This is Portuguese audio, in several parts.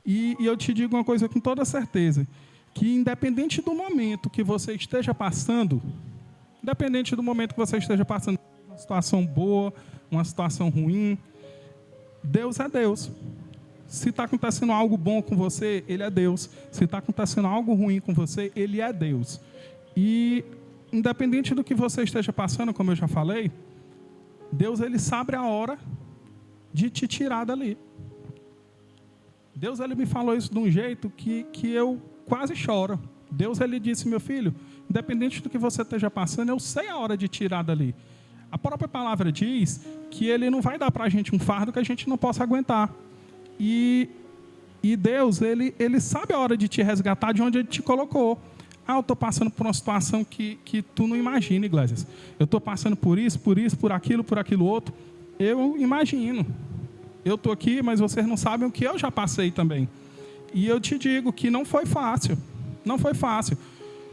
E eu te digo uma coisa com toda certeza, que independente do momento que você esteja passando, uma situação boa, uma situação ruim, Deus é Deus. Se está acontecendo algo bom com você, Ele é Deus. Se está acontecendo algo ruim com você, Ele é Deus. E independente do que você esteja passando, como eu já falei, Deus, Ele sabe a hora de te tirar dali. Deus, Ele me falou isso de um jeito que eu quase choro. Deus, Ele disse, meu filho, independente do que você esteja passando, eu sei a hora de tirar dali. A própria palavra diz que Ele não vai dar para a gente um fardo que a gente não possa aguentar. E Deus, ele sabe a hora de te resgatar de onde Ele te colocou. Eu estou passando por uma situação que tu não imagina, Iglesias. Eu estou passando por isso, por aquilo outro. Eu imagino. Eu estou aqui, mas vocês não sabem o que eu já passei também. E eu te digo que não foi fácil. Não foi fácil.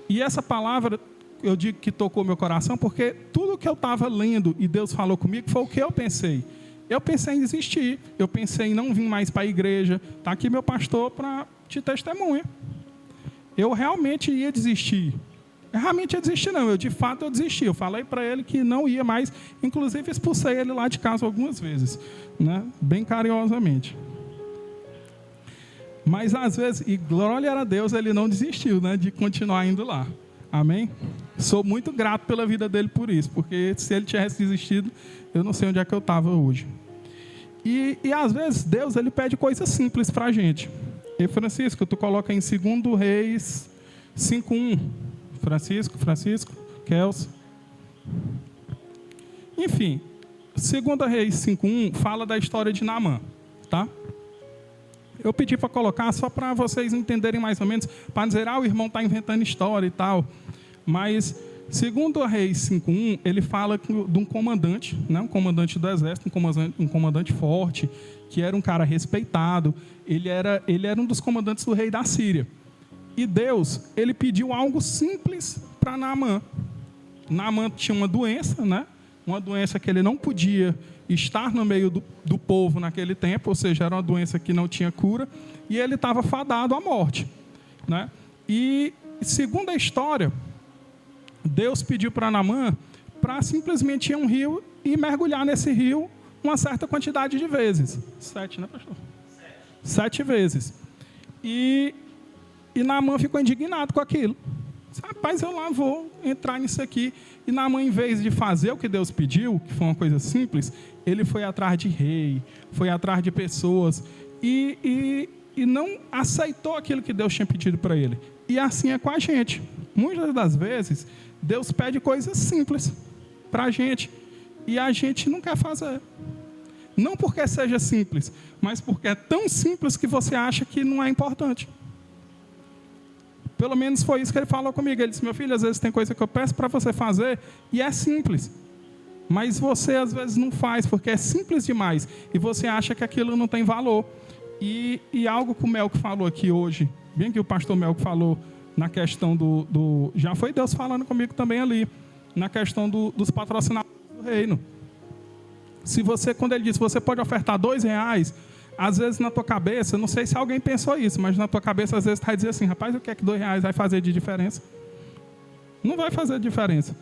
E essa palavra, eu digo que tocou meu coração, porque tudo que eu estava lendo e Deus falou comigo foi o que eu pensei. Eu pensei em desistir, eu pensei em não vir mais para a igreja. Está aqui meu pastor para te testemunhar. Eu realmente ia desistir. De fato eu desisti. Eu falei para ele que não ia mais, inclusive expulsei ele lá de casa algumas vezes, né? Bem carinhosamente. Mas às vezes, e glória a Deus, ele não desistiu, né, de continuar indo lá. Amém? Sou muito grato pela vida dele por isso, porque se ele tivesse desistido, eu não sei onde é que eu estava hoje. E às vezes Deus, Ele pede coisas simples para a gente. E Francisco, tu coloca em 2 Reis 5:1. Francisco, Kels. Enfim, 2 Reis 5:1 fala da história de Naamã, tá? Eu pedi para colocar só para vocês entenderem mais ou menos, para dizer, o irmão está inventando história e tal. Mas, 2 Reis 5:1, ele fala de um comandante, né? Um comandante do exército, um comandante forte, que era um cara respeitado. Ele era um dos comandantes do rei da Síria. E Deus, Ele pediu algo simples para Naamã. Naamã tinha uma doença, né? Uma doença que ele não podia estar no meio do povo naquele tempo, ou seja, era uma doença que não tinha cura, e ele estava fadado à morte, né? E, segundo a história, Deus pediu para Naamã para simplesmente ir a um rio e mergulhar nesse rio uma certa quantidade de vezes. 7, né, pastor? 7 vezes. E Naamã ficou indignado com aquilo. Rapaz, eu lá vou entrar nisso aqui. E Naamã, em vez de fazer o que Deus pediu, que foi uma coisa simples, ele foi atrás de rei, foi atrás de pessoas e não aceitou aquilo que Deus tinha pedido para ele. E assim é com a gente. Muitas das vezes, Deus pede coisas simples para a gente e a gente não quer fazer. Não porque seja simples, mas porque é tão simples que você acha que não é importante. Pelo menos foi isso que ele falou comigo. Ele disse, meu filho, às vezes tem coisa que eu peço para você fazer e é simples. Mas você às vezes não faz porque é simples demais e você acha que aquilo não tem valor. E algo que o Melco falou aqui hoje, bem que o pastor Melco falou na questão já foi Deus falando comigo também ali, na questão dos patrocinadores do reino. Quando ele disse, você pode ofertar R$2, às vezes na tua cabeça, não sei se alguém pensou isso, mas na tua cabeça às vezes está dizendo assim, rapaz, o que é que R$2 vai fazer de diferença? Não vai fazer diferença.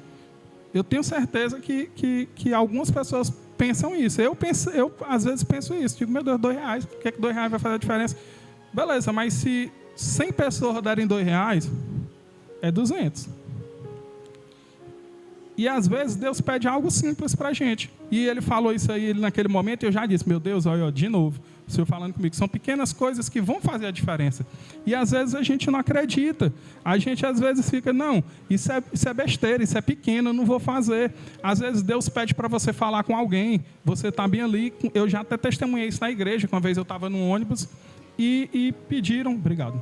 Eu tenho certeza que algumas pessoas pensam isso. Eu às vezes penso isso, digo, meu Deus, R$2, o que é que R$2 vai fazer a diferença? Beleza, mas se 100 pessoas derem R$2, é 200. E às vezes Deus pede algo simples para a gente. E ele falou isso aí naquele momento e eu já disse, meu Deus, olha, de novo, o Senhor falando comigo, são pequenas coisas que vão fazer a diferença. E às vezes a gente não acredita. A gente às vezes fica, não, isso é besteira, isso é pequeno, eu não vou fazer. Às vezes Deus pede para você falar com alguém, você está bem ali. Eu já até testemunhei isso na igreja, que uma vez eu estava num ônibus e pediram, obrigado.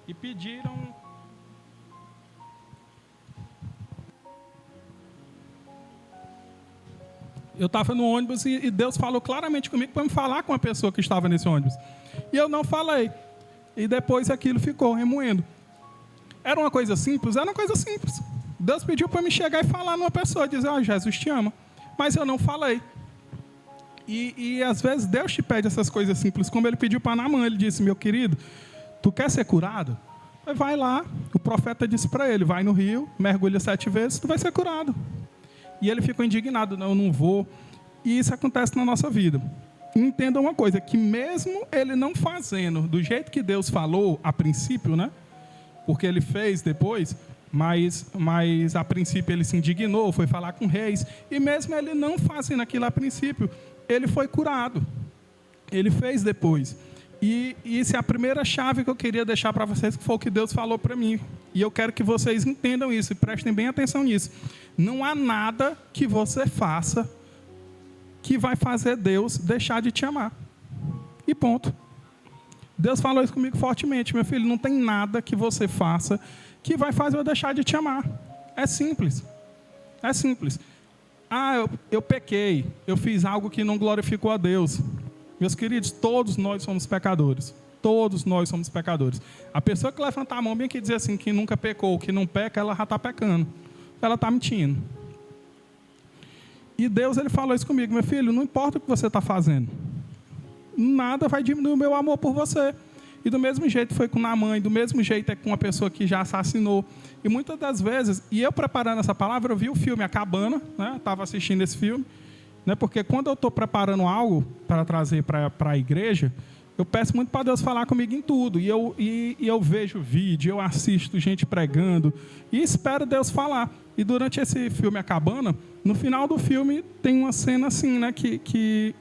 E pediram... Eu estava no ônibus e Deus falou claramente comigo para me falar com a pessoa que estava nesse ônibus. E eu não falei. E depois aquilo ficou remoendo. Era uma coisa simples? Era uma coisa simples. Deus pediu para me chegar e falar numa pessoa, dizer, Jesus te ama. Mas eu não falei. E às vezes Deus te pede essas coisas simples, como ele pediu para Naamã. Ele disse: meu querido, tu quer ser curado? Vai lá. O profeta disse para ele: vai no rio, mergulha 7 vezes, tu vai ser curado. E ele ficou indignado: não, eu não vou. E isso acontece na nossa vida. E entenda uma coisa, que mesmo ele não fazendo do jeito que Deus falou a princípio, né? Porque ele fez depois, mas a princípio ele se indignou, foi falar com reis. E mesmo ele não fazendo aquilo a princípio, ele foi curado. Ele fez depois. E isso é a primeira chave que eu queria deixar para vocês, que foi o que Deus falou para mim. E eu quero que vocês entendam isso e prestem bem atenção nisso. Não há nada que você faça que vai fazer Deus deixar de te amar. E ponto. Deus falou isso comigo fortemente: meu filho, não tem nada que você faça que vai fazer eu deixar de te amar. É simples. É simples. Eu pequei, eu fiz algo que não glorificou a Deus. Meus queridos, todos nós somos pecadores. Todos nós somos pecadores. A pessoa que levantar a mão bem que dizer assim, que nunca pecou, que não peca, ela já está pecando. Ela está mentindo. E Deus, ele falou isso comigo: meu filho, não importa o que você está fazendo, nada vai diminuir o meu amor por você. E do mesmo jeito foi com Naamã, do mesmo jeito é com uma pessoa que já assassinou. E muitas das vezes, e eu preparando essa palavra, eu vi o filme A Cabana, né? Estava assistindo esse filme, né? Porque quando eu estou preparando algo para trazer para a igreja, eu peço muito para Deus falar comigo em tudo. E eu vejo vídeo, eu assisto gente pregando e espero Deus falar. E durante esse filme A Cabana, no final do filme tem uma cena assim, né? Que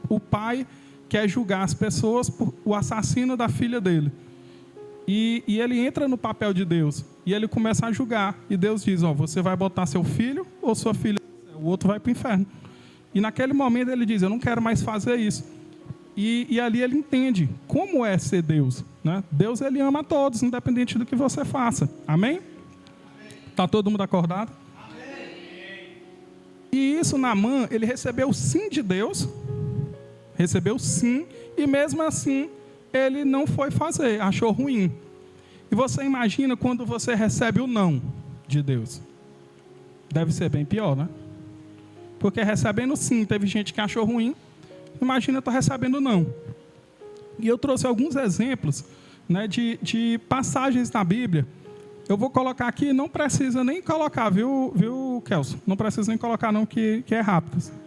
o pai quer julgar as pessoas por o assassino da filha dele. E ele entra no papel de Deus. E ele começa a julgar. E Deus diz: você vai botar seu filho ou sua filha? O outro vai para o inferno. E naquele momento ele diz: eu não quero mais fazer isso. E ali ele entende como é ser Deus, né? Deus, ele ama a todos, independente do que você faça. Amém? Está todo mundo acordado? Amém. E isso, Naamã, ele recebeu o sim de Deus. Recebeu sim, e mesmo assim ele não foi fazer, achou ruim. E você imagina quando você recebe o não de Deus. Deve ser bem pior, né? Porque recebendo sim, teve gente que achou ruim. Imagina estar recebendo não. E eu trouxe alguns exemplos, né, de passagens na Bíblia. Eu vou colocar aqui, não precisa nem colocar, viu, Kelson? Não precisa nem colocar não, que é rápido.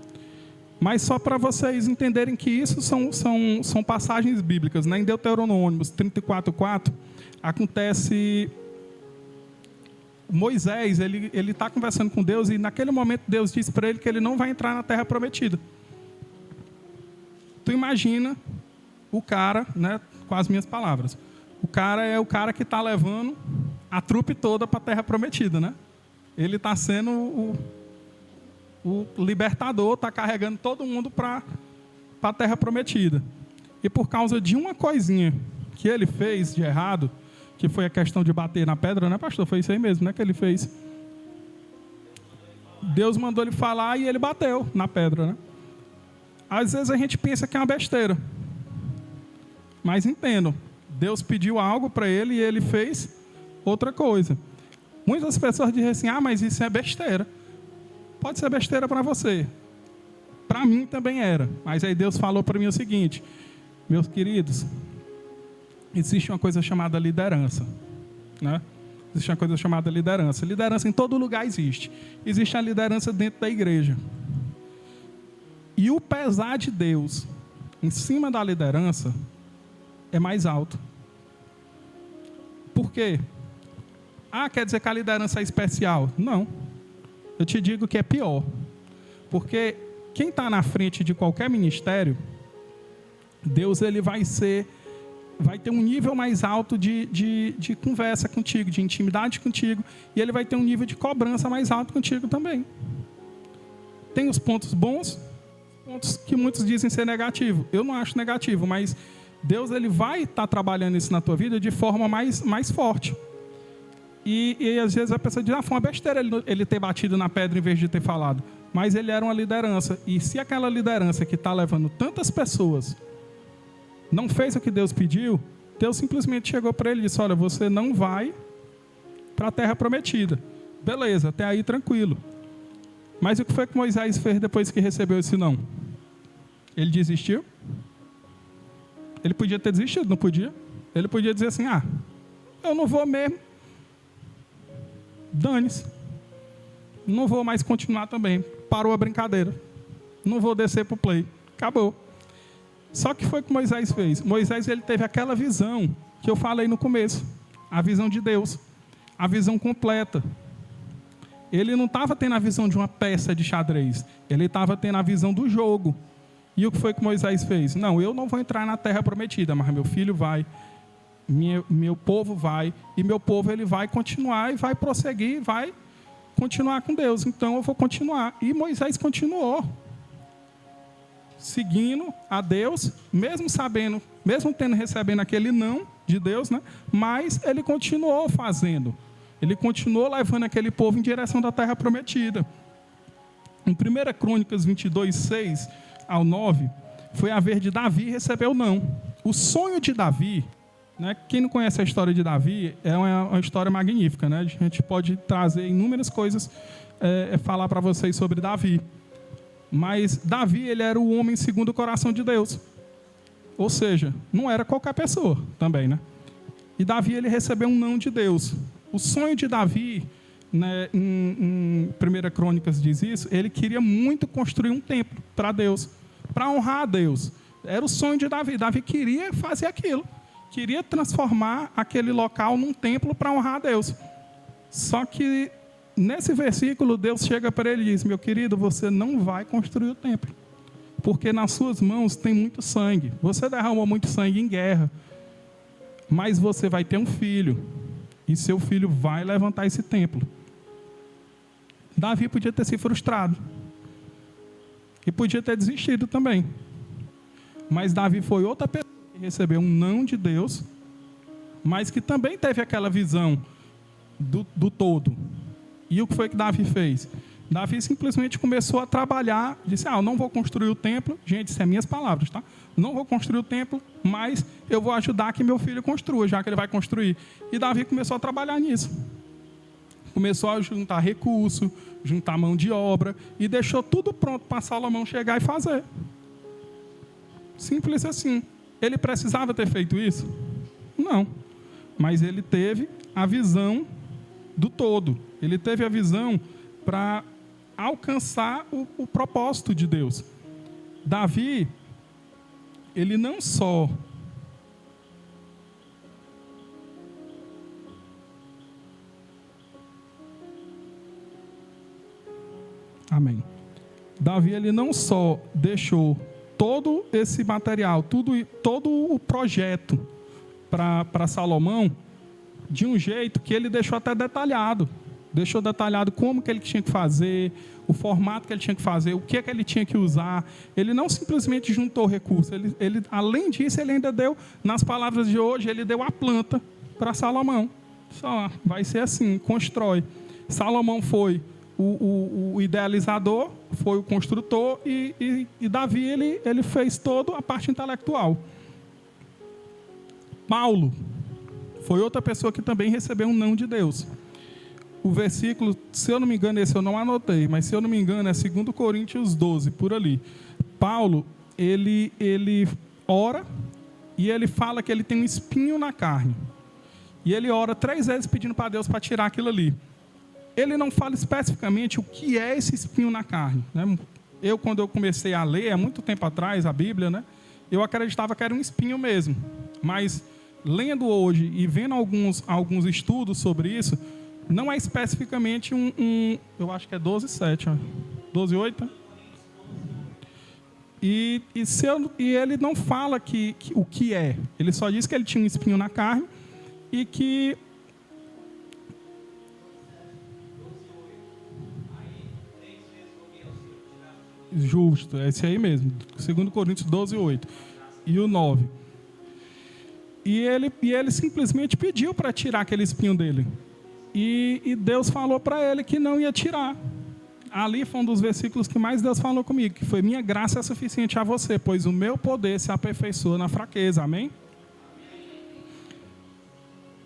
Mas só para vocês entenderem que isso são passagens bíblicas, né? Em Deuteronômio 34:4, acontece... Moisés, ele está conversando com Deus, e naquele momento Deus disse para ele que ele não vai entrar na terra prometida. Tu imagina o cara, né, com as minhas palavras, o cara é o cara que está levando a trupe toda para a terra prometida, né? Ele está sendo o libertador, está carregando todo mundo para a terra prometida. E por causa de uma coisinha que ele fez de errado, que foi a questão de bater na pedra, né, pastor? Foi isso aí mesmo, né, que ele fez. Deus mandou ele falar e ele bateu na pedra, né? Às vezes a gente pensa que é uma besteira. Mas entendo, Deus pediu algo para ele e ele fez outra coisa. Muitas pessoas dizem assim: mas isso é besteira. Pode ser besteira para você. Para mim também era. Mas aí Deus falou para mim o seguinte: meus queridos, existe uma coisa chamada liderança, né? Existe uma coisa chamada liderança. Liderança em todo lugar existe. Existe a liderança dentro da igreja. E o pesar de Deus em cima da liderança é mais alto. Por quê? Quer dizer que a liderança é especial? Não. Eu te digo que é pior. Porque quem está na frente de qualquer ministério, Deus, ele vai ter um nível mais alto de conversa contigo, de intimidade contigo, e ele vai ter um nível de cobrança mais alto contigo também. Tem os pontos bons, pontos que muitos dizem ser negativo. Eu não acho negativo, mas Deus, ele vai estar trabalhando isso na tua vida de forma mais forte. E às vezes a pessoa diz: foi uma besteira ele ter batido na pedra em vez de ter falado. Mas ele era uma liderança. E se aquela liderança que está levando tantas pessoas não fez o que Deus pediu, Deus simplesmente chegou para ele e disse: olha, você não vai para a terra prometida. Beleza, até aí tranquilo. Mas o que foi que Moisés fez depois que recebeu esse não? Ele desistiu? Ele podia ter desistido, não podia? Ele podia dizer assim, eu não vou mesmo. Dane-se. Não vou mais continuar também. Parou a brincadeira. Não vou descer para o play. Acabou. Só que foi o que Moisés fez. Moisés, ele teve aquela visão que eu falei no começo. A visão de Deus. A visão completa. Ele não estava tendo a visão de uma peça de xadrez. Ele estava tendo a visão do jogo. E o que foi que Moisés fez? Não, eu não vou entrar na terra prometida, mas meu filho vai, meu povo vai, e meu povo ele vai continuar e vai prosseguir, vai continuar com Deus. Então eu vou continuar. E Moisés continuou, seguindo a Deus, mesmo sabendo, mesmo recebendo aquele não de Deus, né? Mas ele continuou fazendo. Ele continuou levando aquele povo em direção da terra prometida. Em 1 Crônicas 22, 6 ao 9, foi a vez de Davi receber o não. O sonho de Davi, né, quem não conhece a história de Davi, é uma história magnífica. Né? A gente pode trazer inúmeras coisas, falar para vocês sobre Davi. Mas Davi, ele era o homem segundo o coração de Deus. Ou seja, não era qualquer pessoa também. Né? E Davi, ele recebeu um não de Deus. O sonho de Davi, né, em 1 Crônicas diz isso, ele queria muito construir um templo para Deus, para honrar a Deus. Era o sonho de Davi. Davi queria fazer aquilo. Queria transformar aquele local num templo para honrar a Deus. Só que, nesse versículo, Deus chega para ele e diz, meu querido, você não vai construir o templo, porque nas suas mãos tem muito sangue. Você derramou muito sangue em guerra, mas você vai ter um filho, e seu filho vai levantar esse templo. Davi podia ter se frustrado. E podia ter desistido também. Mas Davi foi outra pessoa que recebeu um não de Deus, mas que também teve aquela visão do todo. E o que foi que Davi fez? Davi simplesmente começou a trabalhar, disse, eu não vou construir o templo. Gente, isso é minhas palavras, tá? Não vou construir o templo, mas eu vou ajudar que meu filho construa, já que ele vai construir. E Davi começou a trabalhar nisso. Começou a juntar recurso, juntar mão de obra, e deixou tudo pronto para Salomão chegar e fazer. Simples assim. Ele precisava ter feito isso? Não. Mas ele teve a visão do todo. Ele teve a visão para alcançar o propósito de Deus. Davi, ele não só Amém. Davi, ele não só deixou todo esse material, todo o projeto para Salomão, de um jeito que ele deixou até detalhado. Deixou detalhado como que ele tinha que fazer, o formato que ele tinha que fazer, o que ele tinha que usar. Ele não simplesmente juntou recursos. Ele, além disso, ele ainda deu, nas palavras de hoje, ele deu a planta para Salomão. Só vai ser assim, constrói. Salomão foi o idealizador, foi o construtor, e Davi ele fez toda a parte intelectual. Paulo foi outra pessoa que também recebeu um não de Deus. O versículo, se eu não me engano, esse eu não anotei, mas se eu não me engano é 2 Coríntios 12, por ali. Paulo, ele ora e ele fala que ele tem um espinho na carne. E ele ora 3 vezes pedindo para Deus para tirar aquilo ali. Ele não fala especificamente o que é esse espinho na carne. Né? Quando eu comecei a ler, há muito tempo atrás, a Bíblia, né? Eu acreditava que era um espinho mesmo. Mas, lendo hoje e vendo alguns estudos sobre isso, não é especificamente eu acho que é 12:7, 12:8. E ele não fala o que é. Ele só diz que ele tinha um espinho na carne e que... Justo, é esse aí mesmo. 2 Coríntios 12:8. E o 9. E ele simplesmente pediu para tirar aquele espinho dele. E Deus falou para ele que não ia tirar. Ali foi um dos versículos que mais Deus falou comigo, que foi: minha graça é suficiente a você, pois o meu poder se aperfeiçoa na fraqueza. Amém?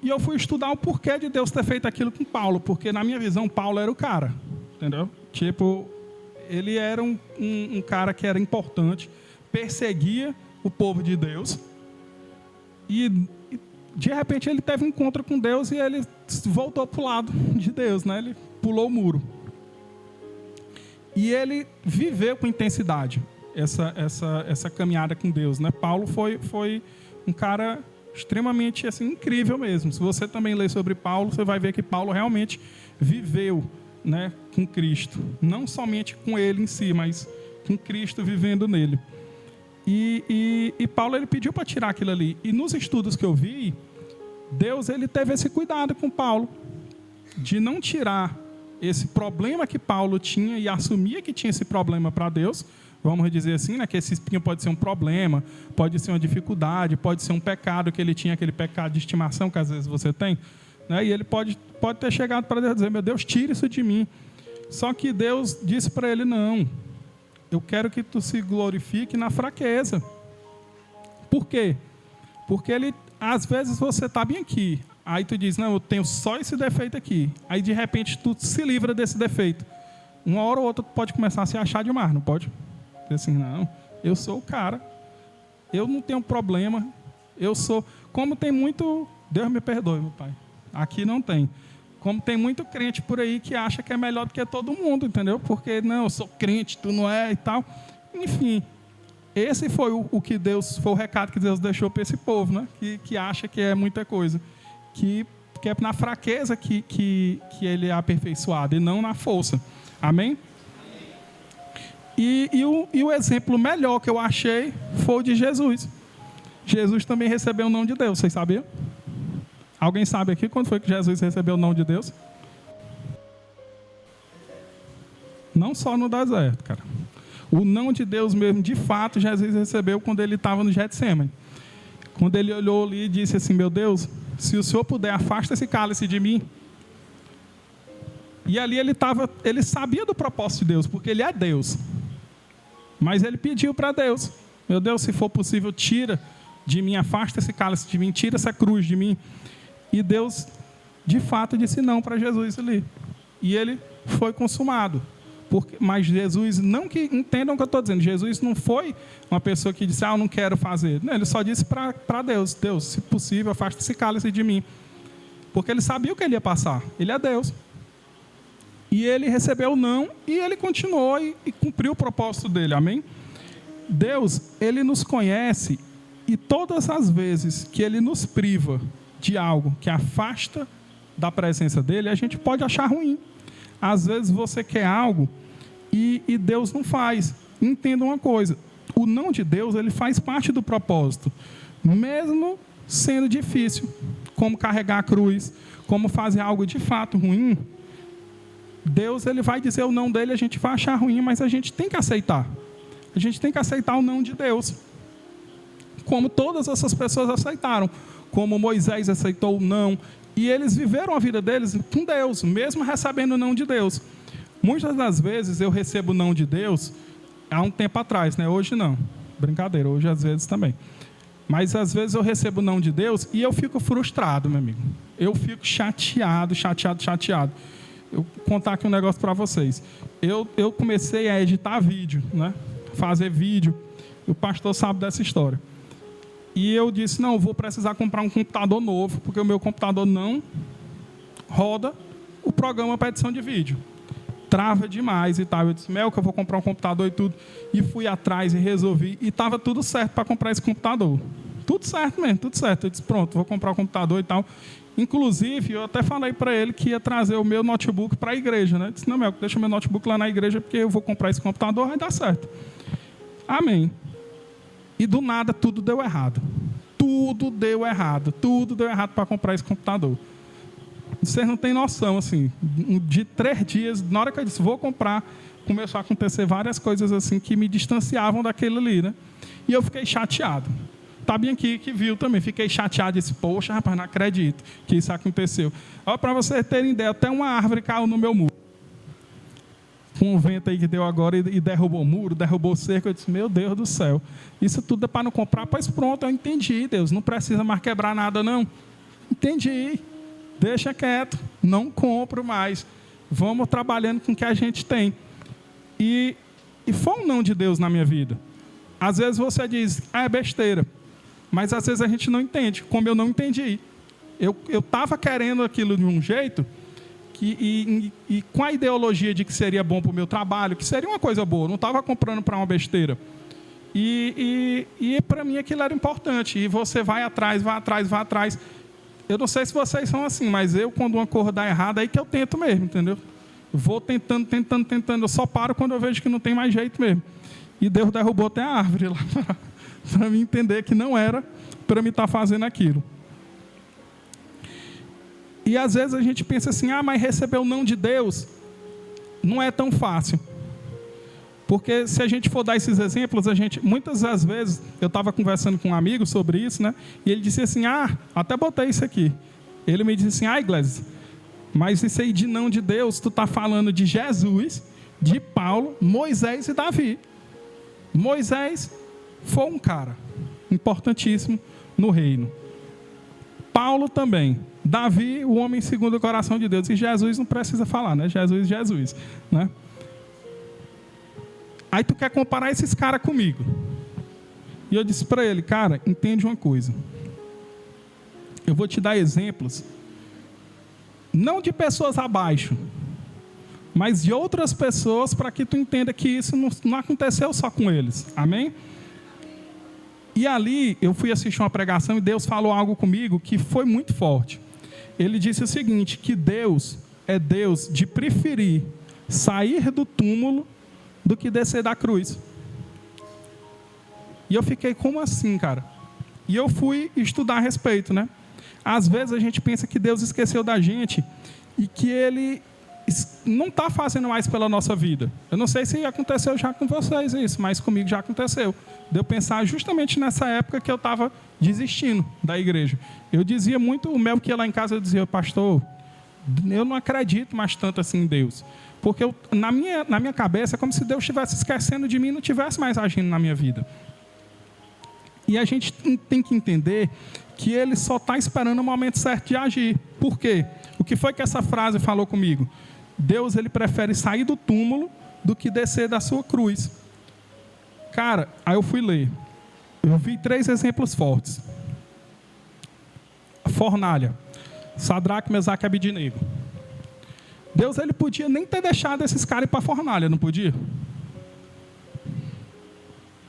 E eu fui estudar o porquê de Deus ter feito aquilo com Paulo, porque na minha visão Paulo era o cara, entendeu? Tipo, ele era um cara que era importante, perseguia o povo de Deus. E de repente ele teve um encontro com Deus e ele voltou para o lado de Deus, né? Ele pulou o muro. E ele viveu com intensidade essa caminhada com Deus, né? Paulo foi um cara extremamente assim, incrível mesmo. Se você também ler sobre Paulo, você vai ver que Paulo realmente viveu, né, com Cristo. Não somente com ele em si, mas com Cristo vivendo nele. E Paulo ele pediu para tirar aquilo ali. E nos estudos que eu vi, Deus ele teve esse cuidado com Paulo, de não tirar esse problema que Paulo tinha e assumia que tinha esse problema para Deus. Vamos dizer assim, né, que esse espinho pode ser um problema, pode ser uma dificuldade, pode ser um pecado que ele tinha, aquele pecado de estimação que às vezes você tem, né, e ele pode ter chegado para Deus e dizer, meu Deus, tira isso de mim. Só que Deus disse para ele, não, eu quero que tu se glorifique na fraqueza. Por quê? Porque às vezes você está bem aqui, aí tu diz, não, eu tenho só esse defeito aqui, aí de repente tu se livra desse defeito. Uma hora ou outra tu pode começar a se achar demais, não pode? Assim, não, eu sou o cara, eu não tenho problema, eu sou, como tem muito, Deus me perdoe, meu pai, aqui não tem, como tem muito crente por aí que acha que é melhor do que todo mundo, entendeu? Porque, não, eu sou crente, tu não é e tal, enfim, esse foi foi o recado que Deus deixou para esse povo, né? Que acha que é muita coisa, que é na fraqueza que ele é aperfeiçoado e não na força, amém? E o exemplo melhor que eu achei foi o de Jesus. Jesus também recebeu o não de Deus, vocês sabiam? Alguém sabe aqui quando foi que Jesus recebeu o não de Deus? Não só no deserto, cara. O não de Deus mesmo, de fato, Jesus recebeu quando ele estava no Getsêmani. Quando ele olhou ali e disse assim, meu Deus, se o Senhor puder, afasta esse cálice de mim. E ali ele sabia do propósito de Deus, porque ele é Deus. Mas ele pediu para Deus, meu Deus, se for possível, tira de mim, afasta esse cálice de mim, tira essa cruz de mim. E Deus, de fato, disse não para Jesus ali. E ele foi consumado. Mas Jesus, não que entendam o que eu estou dizendo, Jesus não foi uma pessoa que disse, eu não quero fazer. Não, ele só disse para Deus, Deus, se possível, afasta esse cálice de mim. Porque ele sabia o que ele ia passar, ele é Deus. E ele recebeu o não e ele continuou e cumpriu o propósito dele, amém? Deus, ele nos conhece e todas as vezes que ele nos priva de algo que afasta da presença dele, a gente pode achar ruim. Às vezes você quer algo e Deus não faz. Entenda uma coisa, o não de Deus, ele faz parte do propósito, mesmo sendo difícil, como carregar a cruz, como fazer algo de fato ruim. Deus ele vai dizer o não dele, a gente vai achar ruim, mas a gente tem que aceitar. A gente tem que aceitar o não de Deus. Como todas essas pessoas aceitaram. Como Moisés aceitou o não. E eles viveram a vida deles com Deus, mesmo recebendo o não de Deus. Muitas das vezes eu recebo o não de Deus há um tempo atrás, né? Hoje não. Brincadeira, hoje às vezes também. Mas às vezes eu recebo o não de Deus e eu fico frustrado, meu amigo. Eu fico chateado. Eu vou contar aqui um negócio para vocês. Eu comecei a editar vídeo, né? Fazer vídeo. O pastor sabe dessa história. E eu disse, não, eu vou precisar comprar um computador novo, porque o meu computador não roda o programa para edição de vídeo. Trava demais e tal. Eu disse, Mel, que eu vou comprar um computador e tudo. E fui atrás e resolvi. E estava tudo certo para comprar esse computador. Tudo certo mesmo, tudo certo. Eu disse, pronto, vou comprar um computador e tal. Inclusive, eu até falei para ele que ia trazer o meu notebook para a igreja, né? Eu disse, não, Mel, deixa o meu notebook lá na igreja, porque eu vou comprar esse computador, vai dar certo. Amém. E do nada, tudo deu errado. Tudo deu errado para comprar esse computador. Vocês não têm noção, assim, de 3 dias, na hora que eu disse, vou comprar, começou a acontecer várias coisas assim que me distanciavam daquele ali, né? E eu fiquei chateado. Tá bem aqui que viu também, fiquei chateado, disse, poxa, rapaz, não acredito que isso aconteceu. Olha, para vocês terem ideia, até uma árvore caiu no meu muro. Com o vento aí que deu agora e derrubou o muro, derrubou cerca, eu disse, meu Deus do céu, isso tudo é para não comprar? Pois pronto, eu entendi, Deus, não precisa mais quebrar nada não. Entendi, deixa quieto, não compro mais, vamos trabalhando com o que a gente tem. E foi um não de Deus na minha vida. Às vezes você diz, é besteira. Mas às vezes a gente não entende, como eu não entendi. Eu estava querendo aquilo de um jeito, e com a ideologia de que seria bom para o meu trabalho, que seria uma coisa boa, não estava comprando para uma besteira. E para mim aquilo era importante. E você vai atrás, vai atrás, vai atrás. Eu não sei se vocês são assim, mas eu, quando uma cor dá errado, é aí que eu tento mesmo, entendeu? Vou tentando. Eu só paro quando eu vejo que não tem mais jeito mesmo. E Deus derrubou até a árvore lá para mim entender que não era para mim estar fazendo aquilo. E às vezes a gente pensa assim, mas receber o não de Deus não é tão fácil. Porque se a gente for dar esses exemplos, muitas das vezes, eu estava conversando com um amigo sobre isso, né? E ele disse assim, até botei isso aqui. Ele me disse assim, Iglesias, mas isso aí de não de Deus, tu está falando de Jesus, de Paulo, Moisés e Davi. Moisés foi um cara importantíssimo no reino. Paulo também. Davi, o homem segundo o coração de Deus. E Jesus não precisa falar, né? Jesus, né? Aí tu quer comparar esses caras comigo. E eu disse para ele, cara, entende uma coisa. Eu vou te dar exemplos, não de pessoas abaixo, mas de outras pessoas, para que tu entenda que isso não aconteceu só com eles. Amém? E ali, eu fui assistir uma pregação e Deus falou algo comigo que foi muito forte. Ele disse o seguinte, que Deus é Deus de preferir sair do túmulo do que descer da cruz. E eu fiquei, como assim, cara? E eu fui estudar a respeito, né? Às vezes a gente pensa que Deus esqueceu da gente e que Ele não está fazendo mais pela nossa vida. Eu não sei se aconteceu já com vocês isso, mas comigo já aconteceu. De eu pensar justamente nessa época que eu estava desistindo da igreja. Eu dizia muito, o Mel que ia lá em casa, eu dizia, pastor, eu não acredito mais tanto assim em Deus. Porque na minha cabeça é como se Deus estivesse esquecendo de mim e não estivesse mais agindo na minha vida. E a gente tem que entender que Ele só está esperando o momento certo de agir. Por quê? O que foi que essa frase falou comigo? Deus, Ele prefere sair do túmulo do que descer da sua cruz. Cara, aí eu fui ler. Eu vi 3 exemplos fortes. Fornalha. Sadraque, Mesaque e Abednego. Deus, Ele podia nem ter deixado esses caras ir para a fornalha, não podia?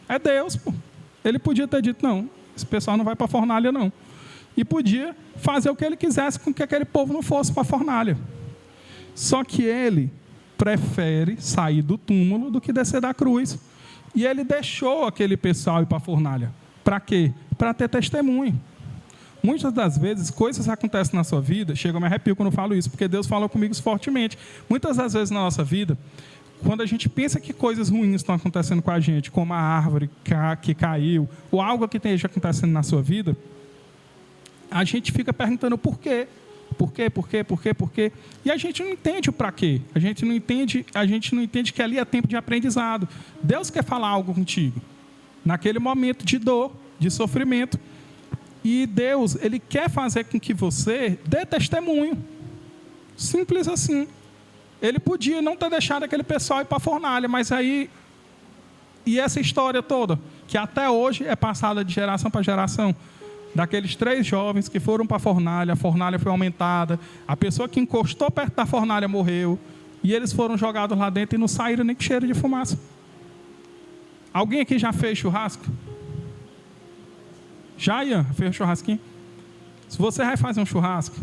É Deus, pô. Ele podia ter dito, não, esse pessoal não vai para a fornalha, não. E podia fazer o que Ele quisesse com que aquele povo não fosse para a fornalha. Só que Ele prefere sair do túmulo do que descer da cruz. E Ele deixou aquele pessoal ir para a fornalha. Para quê? Para ter testemunho. Muitas das vezes, coisas acontecem na sua vida, chega a me arrepio quando eu falo isso, porque Deus falou comigo fortemente. Muitas das vezes na nossa vida, quando a gente pensa que coisas ruins estão acontecendo com a gente, como a árvore que caiu, ou algo que esteja acontecendo na sua vida, a gente fica perguntando por quê? Por quê? E a gente não entende o para quê. A gente não entende que ali é tempo de aprendizado. Deus quer falar algo contigo. Naquele momento de dor, de sofrimento. E Deus, Ele quer fazer com que você dê testemunho. Simples assim. Ele podia não ter deixado aquele pessoal ir para a fornalha, mas aí... E essa história toda, que até hoje é passada de geração para geração, daqueles 3 jovens que foram para a fornalha foi aumentada, a pessoa que encostou perto da fornalha morreu, e eles foram jogados lá dentro e não saíram nem com cheiro de fumaça. Alguém aqui já fez churrasco? Já, Ian? Fez um churrasquinho? Se você vai fazer um churrasco,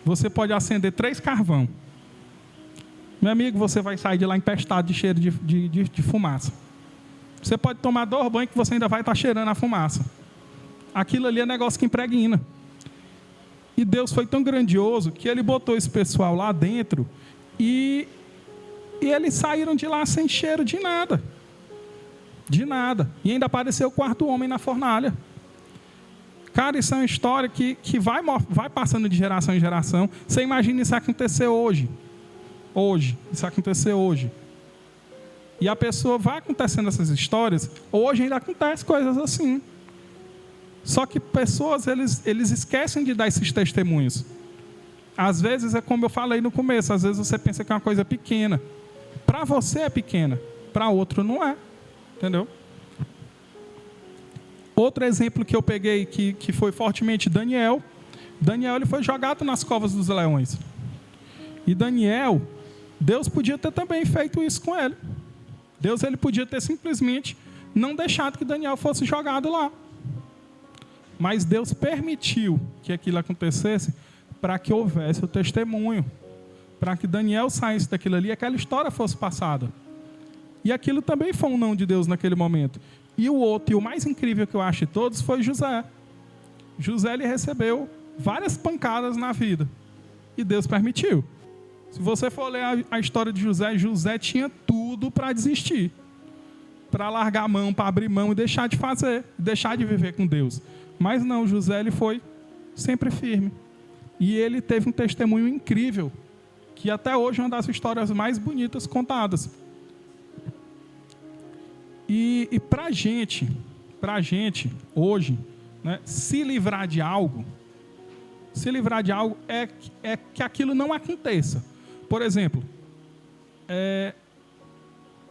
você pode acender 3 carvão. Meu amigo, você vai sair de lá empestado de cheiro de fumaça. Você pode tomar 2 banhos que você ainda vai estar cheirando a fumaça. Aquilo ali é negócio que impregna. E Deus foi tão grandioso que Ele botou esse pessoal lá dentro e eles saíram de lá sem cheiro de nada. De nada. E ainda apareceu o 4º homem na fornalha. Cara, isso é uma história que vai passando de geração em geração. Você imagina isso acontecer hoje. Isso aconteceu hoje. E a pessoa vai acontecendo essas histórias. Hoje ainda acontece coisas assim. Só que pessoas, eles esquecem de dar esses testemunhos. Às vezes é como eu falei no começo. Às vezes você pensa que é uma coisa pequena. Para você é pequena. Para outro não é. Entendeu? Outro exemplo que eu peguei, que foi fortemente Daniel. Daniel ele foi jogado nas covas dos leões. E Daniel, Deus podia ter também feito isso com ele. Deus ele podia ter simplesmente não deixado que Daniel fosse jogado lá. Mas Deus permitiu que aquilo acontecesse para que houvesse o testemunho. Para que Daniel saísse daquilo ali e aquela história fosse passada. E aquilo também foi um não de Deus naquele momento. E o outro, e o mais incrível que eu acho de todos, foi José. José ele recebeu várias pancadas na vida. E Deus permitiu. Se você for ler a história de José, José tinha tudo para desistir. Para largar a mão, para abrir mão e deixar de fazer. Deixar de viver com Deus. Mas não, José ele foi sempre firme. E ele teve um testemunho incrível. Que até hoje é uma das histórias mais bonitas contadas. E para a gente hoje, né, se livrar de algo é que aquilo não aconteça. Por exemplo,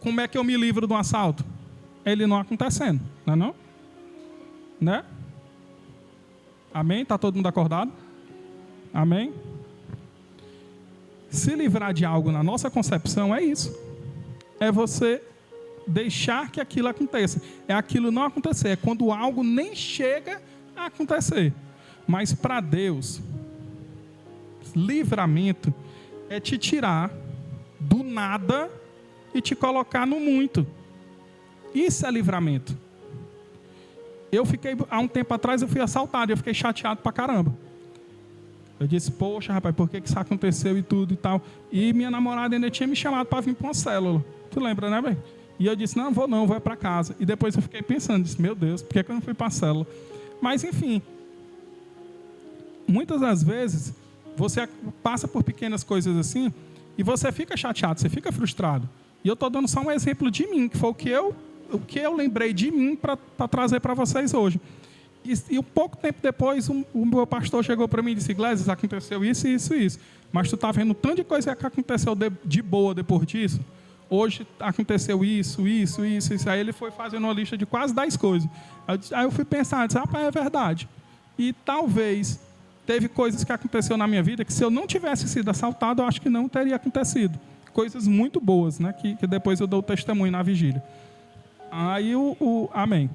como é que eu me livro de um assalto? Ele não acontecendo, não é não? Né? Amém? Está todo mundo acordado? Amém? Se livrar de algo na nossa concepção é isso. É você deixar que aquilo aconteça. É aquilo não acontecer. É quando algo nem chega a acontecer. Mas para Deus, livramento é te tirar do nada e te colocar no muito. Isso é livramento. Há um tempo atrás eu fui assaltado e eu fiquei chateado pra caramba. Eu disse, poxa rapaz, por que isso aconteceu e tudo e tal. E minha namorada ainda tinha me chamado para vir para uma célula. Tu lembra, né, bem? E eu disse, não vou para casa. E depois eu fiquei pensando, disse, meu Deus, por que eu não fui para a célula? Mas enfim, muitas das vezes, você passa por pequenas coisas assim, e você fica chateado, você fica frustrado. E eu estou dando só um exemplo de mim, que foi o que eu lembrei de mim para trazer para vocês hoje. E um pouco tempo depois, o meu pastor chegou para mim e disse, Glésis, aconteceu isso, isso e isso. Mas tu está vendo um tanto de coisa que aconteceu de boa depois disso? Hoje aconteceu isso. Aí ele foi fazendo uma lista de quase 10 coisas. Aí eu fui pensar, disse, rapaz, é verdade. E talvez teve coisas que aconteceu na minha vida que se eu não tivesse sido assaltado, eu acho que não teria acontecido. Coisas muito boas, né? Que depois eu dou o testemunho na vigília. Aí amém.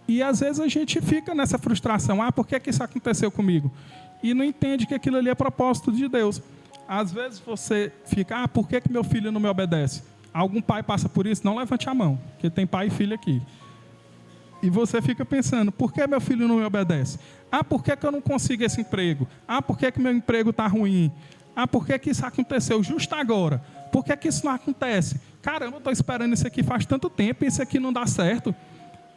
E às vezes a gente fica nessa frustração. Por que isso aconteceu comigo? E não entende que aquilo ali é propósito de Deus. Às vezes você fica, por que meu filho não me obedece? Algum pai passa por isso? Não levante a mão, porque tem pai e filho aqui. E você fica pensando, por que meu filho não me obedece? Por que eu não consigo esse emprego? Por que meu emprego está ruim? Por que isso aconteceu justo agora? Por que isso não acontece? Caramba, eu estou esperando isso aqui faz tanto tempo e isso aqui não dá certo.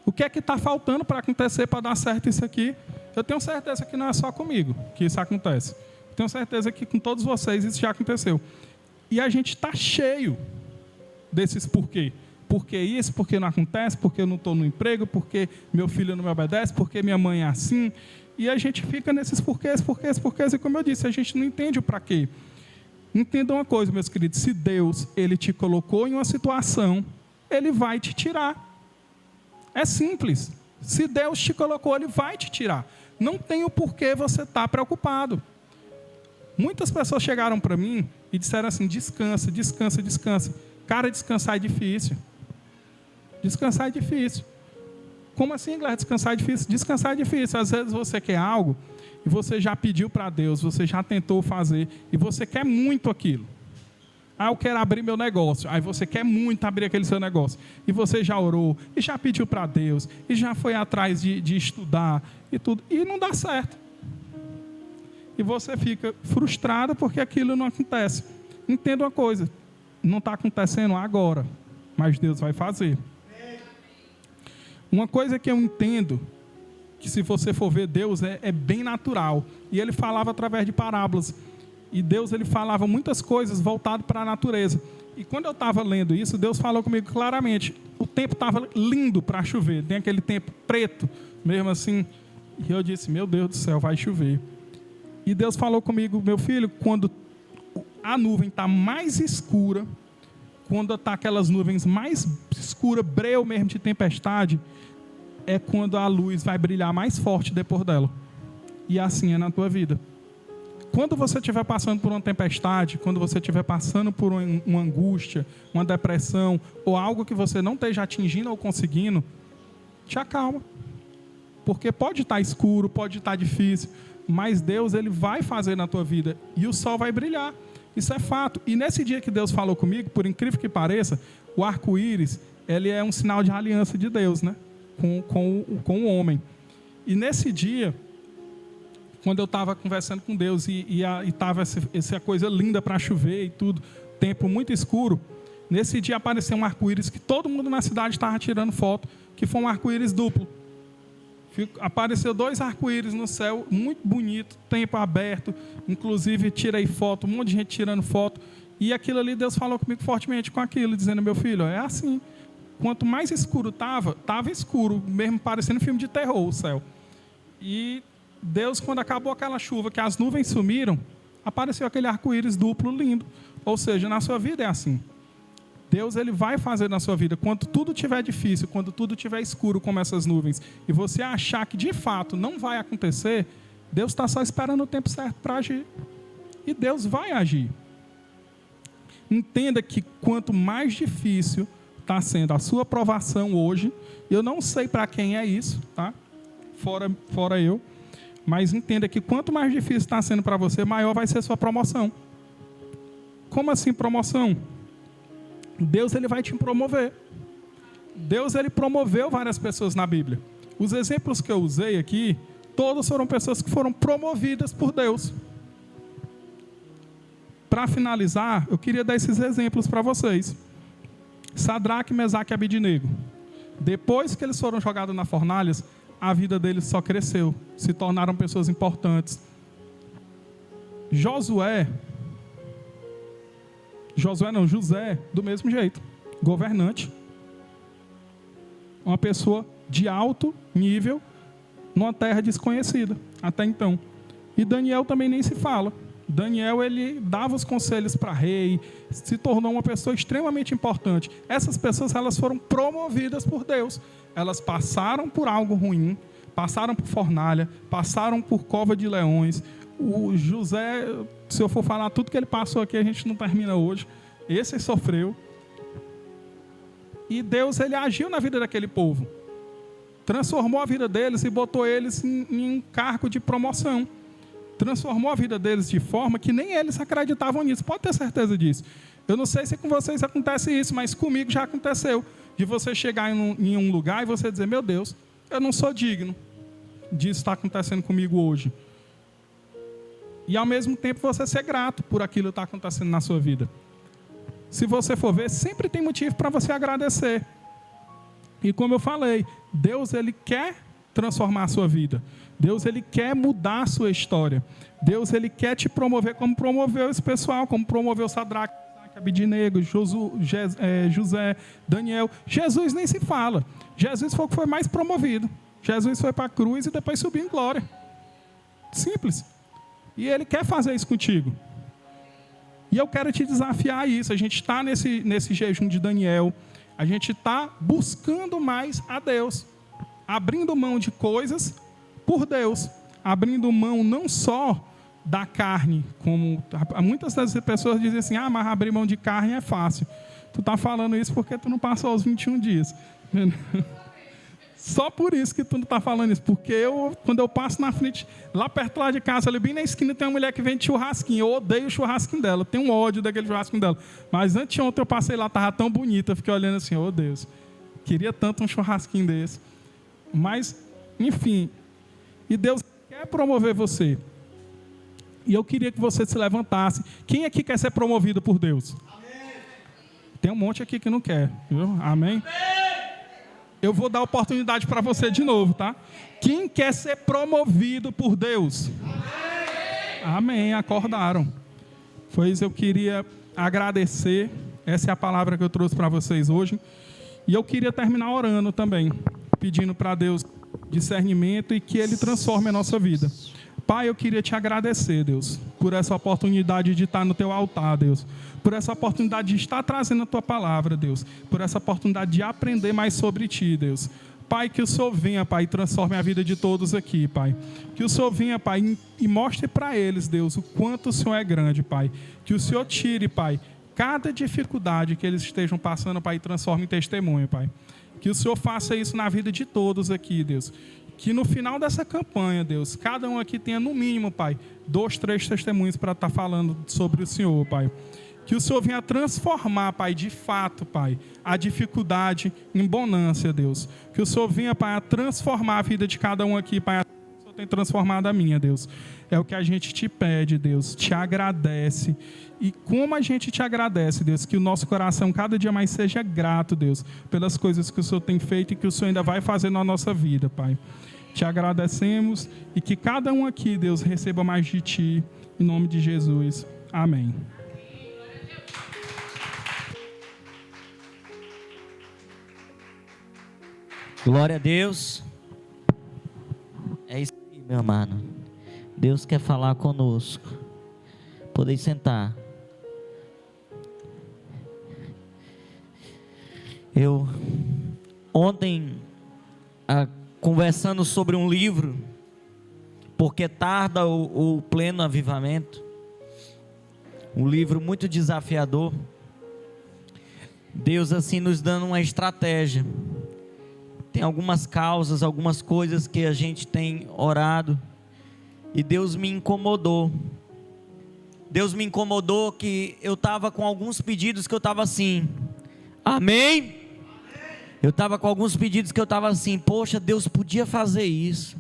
O que é que está faltando para acontecer, para dar certo isso aqui? Eu tenho certeza que não é só comigo que isso acontece. Eu tenho certeza que com todos vocês isso já aconteceu. E a gente está cheio desses porquê. Por que isso? Por que não acontece? Porque eu não estou no emprego? Porque meu filho não me obedece? Porque minha mãe é assim? E a gente fica nesses porquês. E como eu disse, a gente não entende o para quê. Entenda uma coisa, meus queridos. Se Deus ele te colocou em uma situação, Ele vai te tirar. É simples. Se Deus te colocou, Ele vai te tirar. Não tem o porquê você estar preocupado. Muitas pessoas chegaram para mim e disseram assim, descansa. Cara, descansar é difícil. Descansar é difícil. Como assim, Glésis, descansar é difícil? Descansar é difícil. Às vezes você quer algo e você já pediu para Deus, você já tentou fazer e você quer muito aquilo. Eu quero abrir meu negócio. Aí você quer muito abrir aquele seu negócio. E você já orou, e já pediu para Deus, e já foi atrás de estudar e tudo. E não dá certo. E você fica frustrado porque aquilo não acontece. Entenda uma coisa. Não está acontecendo agora, mas Deus vai fazer. Uma coisa que eu entendo, que se você for ver Deus, é bem natural. E Ele falava através de parábolas. E Deus ele falava muitas coisas voltadas para a natureza. E quando eu estava lendo isso, Deus falou comigo claramente. O tempo estava lindo para chover. Tem aquele tempo preto, mesmo assim. E eu disse, meu Deus do céu, vai chover. E Deus falou comigo, meu filho, quando a nuvem está mais escura, quando está aquelas nuvens mais escuras, breu mesmo de tempestade, é quando a luz vai brilhar mais forte depois dela. E assim é na tua vida. Quando você estiver passando por uma tempestade, quando você estiver passando por uma angústia, uma depressão, ou algo que você não esteja atingindo ou conseguindo, te acalma. Porque pode estar escuro, pode estar difícil, mas Deus, Ele vai fazer na tua vida e o sol vai brilhar. Isso é fato. E nesse dia que Deus falou comigo, por incrível que pareça, o arco-íris, ele é um sinal de aliança de Deus, né? Com o homem. E nesse dia, quando eu estava conversando com Deus e estava essa coisa linda para chover e tudo, tempo muito escuro, nesse dia apareceu um arco-íris que todo mundo na cidade estava tirando foto, que foi um arco-íris duplo. Apareceu 2 arco-íris no céu, muito bonito, tempo aberto, inclusive tirei foto, um monte de gente tirando foto, e aquilo ali Deus falou comigo fortemente com aquilo, dizendo, meu filho, é assim, quanto mais escuro estava escuro, mesmo parecendo filme de terror o céu. E Deus, quando acabou aquela chuva, que as nuvens sumiram, apareceu aquele arco-íris duplo lindo. Ou seja, na sua vida é assim. Deus, Ele vai fazer na sua vida. Quando tudo estiver difícil, quando tudo estiver escuro como essas nuvens, e você achar que de fato não vai acontecer, Deus está só esperando o tempo certo para agir. E Deus vai agir. Entenda que quanto mais difícil está sendo a sua provação hoje, eu não sei para quem é isso, tá? Fora eu. Mas entenda que quanto mais difícil está sendo para você, maior vai ser a sua promoção. Como assim promoção? Deus, Ele vai te promover. Deus, Ele promoveu várias pessoas na Bíblia. Os exemplos que eu usei aqui, todos foram pessoas que foram promovidas por Deus. Para finalizar, eu queria dar esses exemplos para vocês. Sadraque, Mesaque e Abednego. Depois que eles foram jogados na fornalha, a vida deles só cresceu. Se tornaram pessoas importantes. José, do mesmo jeito. Governante. Uma pessoa de alto nível numa terra desconhecida, até então. E Daniel também nem se fala. Daniel, ele dava os conselhos para rei, se tornou uma pessoa extremamente importante. Essas pessoas, elas foram promovidas por Deus. Elas passaram por algo ruim, passaram por fornalha, passaram por cova de leões. O José, se eu for falar tudo que ele passou aqui, a gente não termina hoje. Esse sofreu. E Deus, ele agiu na vida daquele povo. Transformou a vida deles e botou eles em um cargo de promoção. Transformou a vida deles de forma que nem eles acreditavam nisso. Pode ter certeza disso. Eu não sei se com vocês acontece isso, mas comigo já aconteceu. De você chegar em um lugar e você dizer, meu Deus, eu não sou digno disso estar acontecendo comigo hoje. E ao mesmo tempo você ser grato por aquilo que está acontecendo na sua vida. Se você for ver, sempre tem motivo para você agradecer. E como eu falei, Deus, ele quer transformar a sua vida. Deus, ele quer mudar a sua história. Deus, ele quer te promover como promoveu esse pessoal, como promoveu Sadraque, Abednego, José, Daniel. Jesus nem se fala. Jesus foi o que foi mais promovido. Jesus foi para a cruz e depois subiu em glória. Simples. E ele quer fazer isso contigo. E eu quero te desafiar a isso. A gente está nesse jejum de Daniel. A gente está buscando mais a Deus. Abrindo mão de coisas por Deus. Abrindo mão não só da carne, como muitas das pessoas dizem assim, mas abrir mão de carne é fácil. Tu está falando isso porque tu não passou os 21 dias. Só por isso que tu não está falando isso. Porque quando eu passo na frente, lá perto lá de casa, ali bem na esquina, tem uma mulher que vende churrasquinho. Eu odeio o churrasquinho dela. Eu tenho um ódio daquele churrasquinho dela. Mas anteontem eu passei lá, estava tão bonita. Eu fiquei olhando assim, oh Deus, queria tanto um churrasquinho desse. Mas, enfim, e Deus quer promover você. E eu queria que você se levantasse. Quem aqui quer ser promovido por Deus? Amém. Tem um monte aqui que não quer, viu? Amém? Amém. Eu vou dar oportunidade para você de novo, tá? Quem quer ser promovido por Deus? Amém. Amém, acordaram. Pois eu queria agradecer. Essa é a palavra que eu trouxe para vocês hoje. E eu queria terminar orando também, pedindo para Deus discernimento e que Ele transforme a nossa vida. Pai, eu queria te agradecer, Deus, por essa oportunidade de estar no teu altar, Deus. Por essa oportunidade de estar trazendo a tua palavra, Deus. Por essa oportunidade de aprender mais sobre ti, Deus. Pai, que o Senhor venha, Pai, e transforme a vida de todos aqui, Pai. Que o Senhor venha, Pai, e mostre para eles, Deus, o quanto o Senhor é grande, Pai. Que o Senhor tire, Pai, cada dificuldade que eles estejam passando, Pai, e transforme em testemunho, Pai. Que o Senhor faça isso na vida de todos aqui, Deus. Que no final dessa campanha, Deus, cada um aqui tenha no mínimo, Pai, 2, 3 testemunhos para estar falando sobre o Senhor, Pai. Que o Senhor venha transformar, Pai, de fato, Pai, a dificuldade em bonança, Deus. Que o Senhor venha, Pai, a transformar a vida de cada um aqui, Pai. O Senhor tem transformado a minha, Deus. É o que a gente te pede, Deus. Te agradece. E como a gente te agradece, Deus, que o nosso coração cada dia mais seja grato, Deus, pelas coisas que o Senhor tem feito e que o Senhor ainda vai fazer na nossa vida, Pai. Te agradecemos e que cada um aqui, Deus, receba mais de Ti. Em nome de Jesus. Amém. Glória a Deus. É isso aí, meu amado. Deus quer falar conosco. Podem sentar. Eu ontem, conversando sobre um livro, Porque Tarda o Pleno Avivamento, um livro muito desafiador. Deus assim nos dando uma estratégia. Tem algumas causas, algumas coisas que a gente tem orado, e Deus me incomodou. Deus me incomodou que eu estava com alguns pedidos que eu estava assim, amém? Eu estava com alguns pedidos que eu estava assim, poxa, Deus podia fazer isso,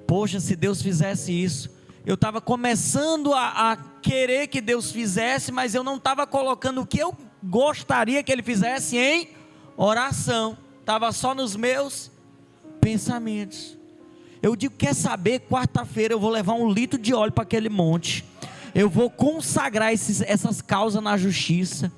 poxa, se Deus fizesse isso. Eu estava começando a querer que Deus fizesse, mas eu não estava colocando o que eu gostaria que Ele fizesse em oração. Estava só nos meus pensamentos. Eu digo, quer saber, quarta-feira eu vou levar 1 litro de óleo para aquele monte. Eu vou consagrar essas causas na justiça.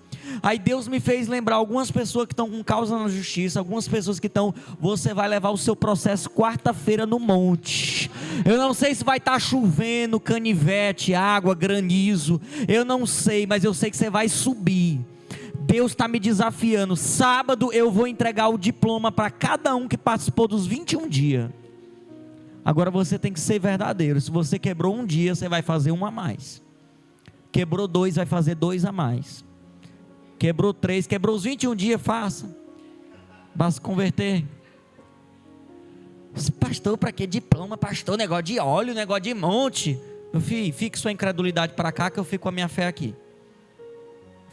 Aí Deus me fez lembrar algumas pessoas que estão com causa na justiça, algumas pessoas que estão, você vai levar o seu processo quarta-feira no monte. Eu não sei se vai estar chovendo, canivete, água, granizo, eu não sei, mas eu sei que você vai subir. Deus está me desafiando. Sábado eu vou entregar o diploma para cada um que participou dos 21 dias. Agora você tem que ser verdadeiro. Se você quebrou um dia, você vai fazer um a mais. Quebrou 2, vai fazer 2 a mais. Quebrou 3, quebrou os 21 dias, faça. Vai se converter. Pastor, para que diploma? Pastor, negócio de óleo, negócio de monte. Meu filho, fique sua incredulidade para cá, que eu fico com a minha fé aqui.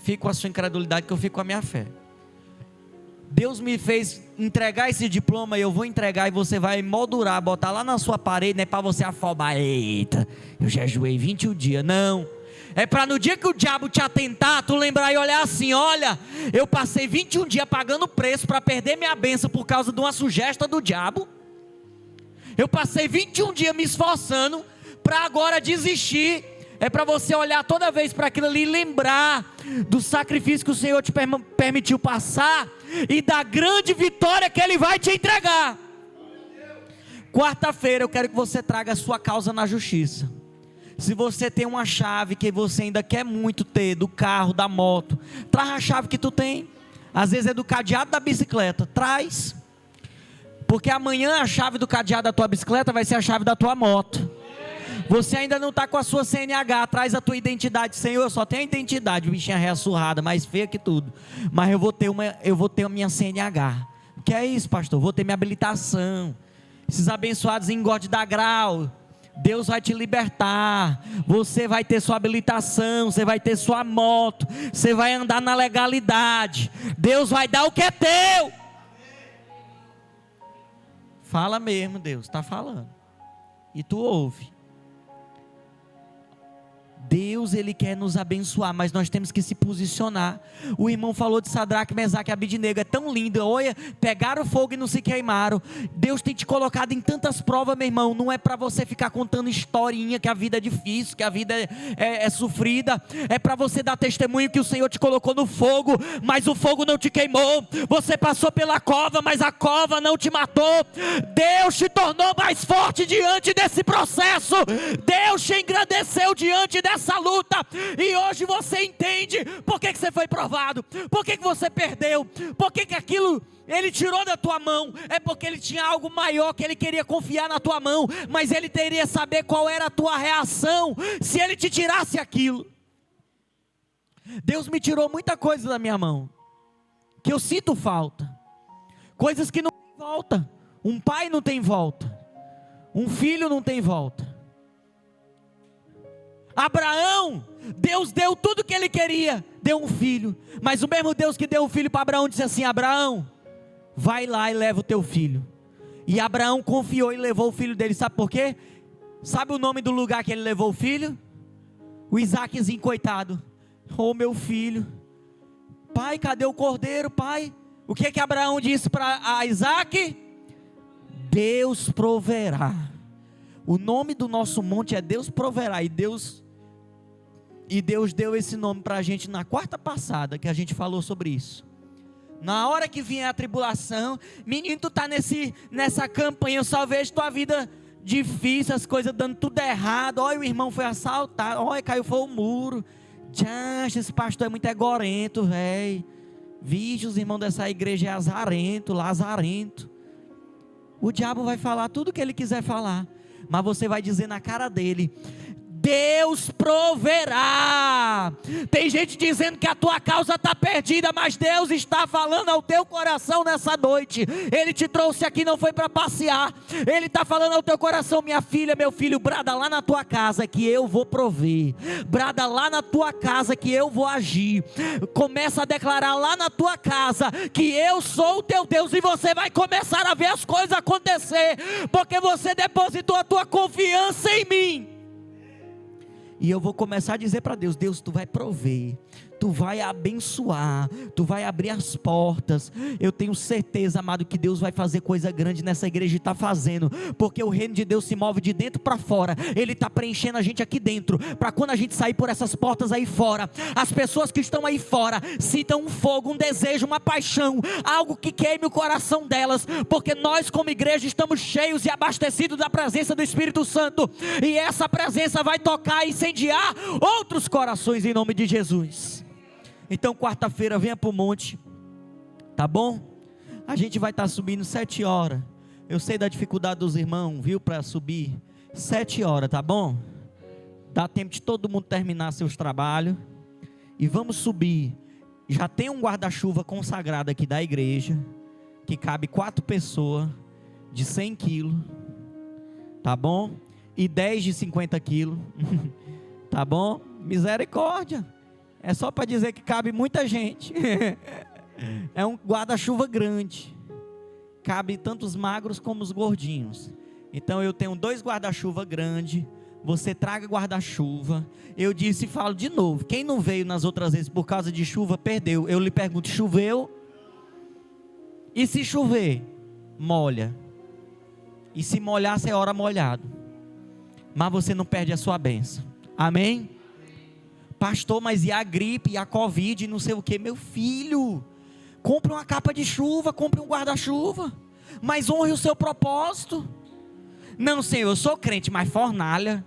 Fique com a sua incredulidade, que eu fico com a minha fé. Deus me fez entregar esse diploma, e eu vou entregar, e você vai moldurar, botar lá na sua parede, não é para você afobar, eita, eu jejuei 21 dias, não. É para no dia que o diabo te atentar, tu lembrar e olhar assim, olha, eu passei 21 dias pagando preço para perder minha bênção por causa de uma sugestão do diabo. Eu passei 21 dias me esforçando para agora desistir. É para você olhar toda vez para aquilo ali e lembrar do sacrifício que o Senhor te permitiu passar e da grande vitória que Ele vai te entregar. Quarta-feira eu quero que você traga a sua causa na justiça. Se você tem uma chave que você ainda quer muito ter, do carro, da moto, traz a chave que tu tem. Às vezes é do cadeado da bicicleta, traz. Porque amanhã a chave do cadeado da tua bicicleta vai ser a chave da tua moto. Você ainda não está com a sua CNH, traz a tua identidade. Senhor, eu só tenho a identidade, bichinha ressurrada, mais feia que tudo. Mas eu vou ter a minha CNH. O que é isso, pastor? Vou ter minha habilitação. Esses abençoados engorde da grau. Deus vai te libertar. Você vai ter sua habilitação, você vai ter sua moto, você vai andar na legalidade. Deus vai dar o que é teu. Fala mesmo, Deus está falando. E tu ouve. Deus, Ele quer nos abençoar, mas nós temos que se posicionar. O irmão falou de Sadraque, Mesaque e Abidnego, é tão lindo. Olha, pegaram fogo e não se queimaram. Deus tem te colocado em tantas provas, meu irmão. Não é para você ficar contando historinha que a vida é difícil, que a vida é sofrida. É para você dar testemunho que o Senhor te colocou no fogo, mas o fogo não te queimou. Você passou pela cova, mas a cova não te matou. Deus te tornou mais forte diante desse processo. Deus te engrandeceu diante dessa luta, e hoje você entende por que você foi provado, por que você perdeu, por que aquilo Ele tirou da tua mão, é porque Ele tinha algo maior que Ele queria confiar na tua mão, mas Ele teria saber qual era a tua reação, se Ele te tirasse aquilo. Deus me tirou muita coisa da minha mão, que eu sinto falta, coisas que não tem volta. Um pai não tem volta, um filho não tem volta. Abraão, Deus deu tudo o que ele queria, deu um filho, mas o mesmo Deus que deu o filho para Abraão disse assim: Abraão, vai lá e leva o teu filho. E Abraão confiou e levou o filho dele. Sabe por quê? Sabe o nome do lugar que ele levou o filho? O Isaquezinho, coitado. Oh, meu filho, pai, cadê o cordeiro, pai? O que Abraão disse para Isaque? Deus proverá. O nome do nosso monte é Deus proverá. E Deus deu esse nome para a gente na quarta passada, que a gente falou sobre isso. Na hora que vier a tribulação, menino, tu está nessa campanha, eu só vejo tua vida difícil, as coisas dando tudo errado. Olha, o irmão foi assaltado, olha, caiu foi o muro. Tchan, esse pastor é muito egorento, velho. Vixe, os irmãos dessa igreja é azarento, lazarento. O diabo vai falar tudo o que ele quiser falar, mas você vai dizer na cara dele: Deus proverá. Tem gente dizendo que a tua causa está perdida, mas Deus está falando ao teu coração nessa noite. Ele te trouxe aqui, não foi para passear. Ele está falando ao teu coração: minha filha, meu filho, brada lá na tua casa que eu vou prover. Brada lá na tua casa que eu vou agir. Começa a declarar lá na tua casa que eu sou o teu Deus, e você vai começar a ver as coisas acontecer, porque você depositou a tua confiança em mim. E eu vou começar a dizer para Deus: Deus, tu vai prover, tu vai abençoar, tu vai abrir as portas. Eu tenho certeza, amado, que Deus vai fazer coisa grande nessa igreja, e está fazendo, porque o reino de Deus se move de dentro para fora. Ele está preenchendo a gente aqui dentro, para quando a gente sair por essas portas aí fora, as pessoas que estão aí fora sintam um fogo, um desejo, uma paixão, algo que queime o coração delas, porque nós como igreja estamos cheios e abastecidos da presença do Espírito Santo, e essa presença vai tocar e incendiar outros corações em nome de Jesus. Então quarta-feira venha para o monte, tá bom? A gente vai estar subindo 7 horas. Eu sei da dificuldade dos irmãos, viu, para subir 7 horas, tá bom? Dá tempo de todo mundo terminar seus trabalhos. E vamos subir. Já tem um guarda-chuva consagrado aqui da igreja, que cabe 4 pessoas, de 100 quilos, tá bom? E 10 de 50 quilos, tá bom? Misericórdia. É só para dizer que cabe muita gente. É um guarda-chuva grande. Cabe tanto os magros como os gordinhos. Então eu tenho 2 guarda-chuva grandes. Você traga guarda-chuva. Eu disse e falo de novo: quem não veio nas outras vezes por causa de chuva, perdeu. Eu lhe pergunto: choveu? E se chover, molha. E se molhar, você ora molhado. Mas você não perde a sua bênção. Amém? Pastor, mas e a gripe, e a Covid, e não sei o que? Meu filho, compre uma capa de chuva, compre um guarda-chuva, mas honre o seu propósito. Não, Senhor, eu sou crente, mas fornalha.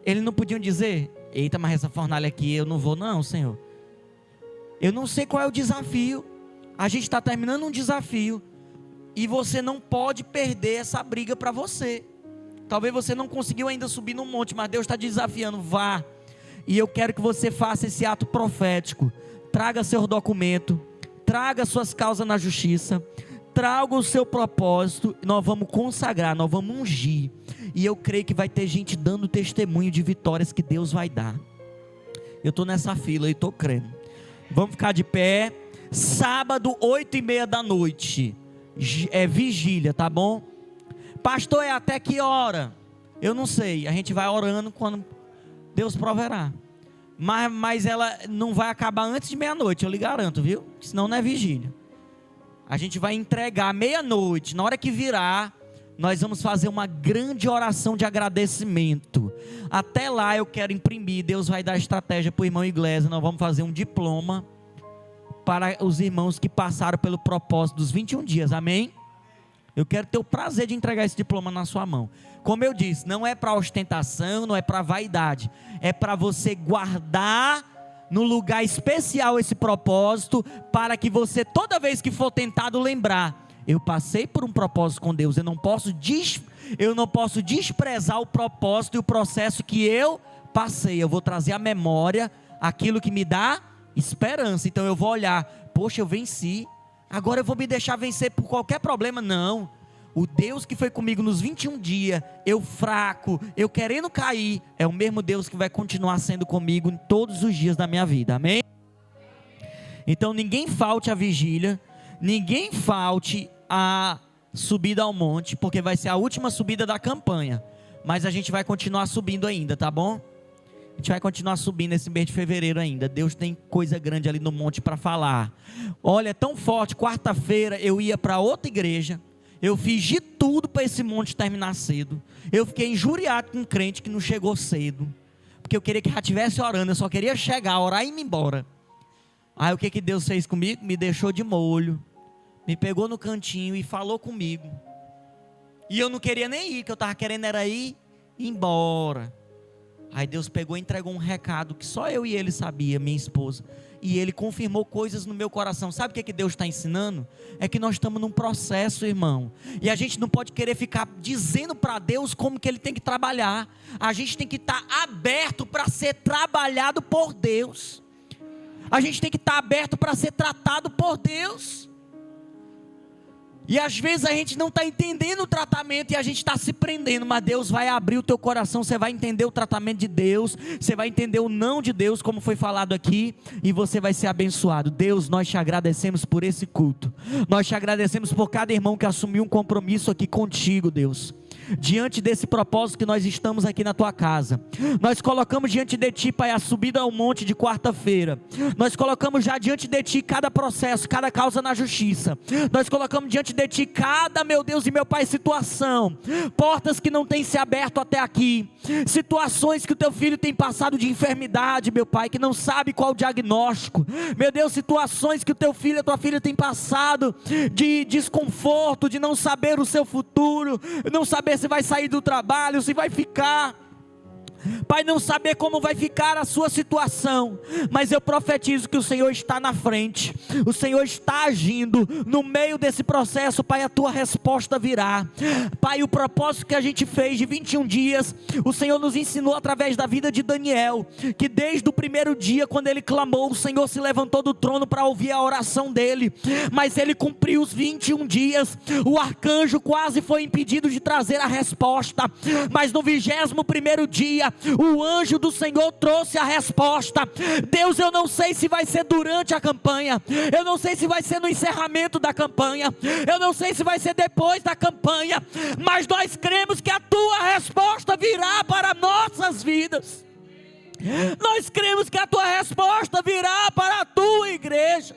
Eles não podiam dizer: eita, mas essa fornalha aqui eu não vou não, Senhor. Eu não sei qual é o desafio. A gente está terminando um desafio, e você não pode perder essa briga para você. Talvez você não conseguiu ainda subir no monte, mas Deus está desafiando: vá. E eu quero que você faça esse ato profético. Traga seu documento, traga suas causas na justiça, traga o seu propósito. Nós vamos consagrar, nós vamos ungir. E eu creio que vai ter gente dando testemunho de vitórias que Deus vai dar. Eu estou nessa fila e estou crendo. Vamos ficar de pé. Sábado, 8:30 da noite. É vigília, tá bom? Pastor, é até que hora? Eu não sei. A gente vai orando quando Deus proverá. Mas ela não vai acabar antes de meia-noite, eu lhe garanto, viu? Senão não é vigília. A gente vai entregar meia-noite. Na hora que virar, nós vamos fazer uma grande oração de agradecimento. Até lá eu quero imprimir. Deus vai dar estratégia para o irmão Iglesias. Nós vamos fazer um diploma para os irmãos que passaram pelo propósito dos 21 dias. Amém? Eu quero ter o prazer de entregar esse diploma na sua mão. Como eu disse, não é para ostentação, não é para vaidade. É para você guardar num lugar especial esse propósito, para que você, toda vez que for tentado, lembrar: eu passei por um propósito com Deus, eu não posso desprezar o propósito e o processo que eu passei. Eu vou trazer à memória aquilo que me dá esperança. Então eu vou olhar: poxa, eu venci, agora eu vou me deixar vencer por qualquer problema? Não. O Deus que foi comigo nos 21 dias, eu fraco, eu querendo cair, é o mesmo Deus que vai continuar sendo comigo em todos os dias da minha vida, amém? Então ninguém falte à vigília, ninguém falte à subida ao monte, porque vai ser a última subida da campanha, mas a gente vai continuar subindo ainda, tá bom? A gente vai continuar subindo esse mês de fevereiro ainda. Deus tem coisa grande ali no monte para falar. Olha, é tão forte, quarta-feira eu ia para outra igreja, eu fiz de tudo para esse monte terminar cedo. Eu fiquei injuriado com um crente que não chegou cedo, porque eu queria que já estivesse orando, eu só queria chegar, orar e ir embora. Aí o que Deus fez comigo? Me deixou de molho, me pegou no cantinho e falou comigo. E eu não queria nem ir, que eu estava querendo era ir embora. Aí Deus pegou e entregou um recado que só eu e ele sabia, minha esposa. E ele confirmou coisas no meu coração. Sabe o que Deus está ensinando? É que nós estamos num processo, irmão. E a gente não pode querer ficar dizendo para Deus como que Ele tem que trabalhar. A gente tem que estar aberto para ser trabalhado por Deus. A gente tem que estar aberto para ser tratado por Deus. E às vezes a gente não está entendendo o tratamento e a gente está se prendendo, mas Deus vai abrir o teu coração, você vai entender o tratamento de Deus, você vai entender o não de Deus, como foi falado aqui, e você vai ser abençoado. Deus, nós te agradecemos por esse culto, nós te agradecemos por cada irmão que assumiu um compromisso aqui contigo, Deus. Diante desse propósito que nós estamos aqui na tua casa, nós colocamos diante de ti, Pai, a subida ao monte de quarta-feira. Nós colocamos já diante de ti cada processo, cada causa na justiça. Nós colocamos diante de ti cada, meu Deus e meu Pai, situação, portas que não têm se aberto até aqui, situações que o teu filho tem passado de enfermidade, meu Pai, que não sabe qual o diagnóstico, meu Deus, situações que o teu filho, a tua filha tem passado de desconforto, de não saber o seu futuro, não saber se vai sair do trabalho, se vai ficar, Pai, não saber como vai ficar a sua situação, mas eu profetizo que o Senhor está na frente, o Senhor está agindo, no meio desse processo, Pai, a tua resposta virá. Pai, o propósito que a gente fez de 21 dias, o Senhor nos ensinou através da vida de Daniel, que desde o primeiro dia, quando ele clamou, o Senhor se levantou do trono para ouvir a oração dele, mas ele cumpriu os 21 dias, o arcanjo quase foi impedido de trazer a resposta, mas no 21º dia, o anjo do Senhor trouxe a resposta. Deus, eu não sei se vai ser durante a campanha, eu não sei se vai ser no encerramento da campanha, eu não sei se vai ser depois da campanha, mas nós cremos que a tua resposta virá para nossas vidas. Nós cremos que a tua resposta virá para a tua igreja.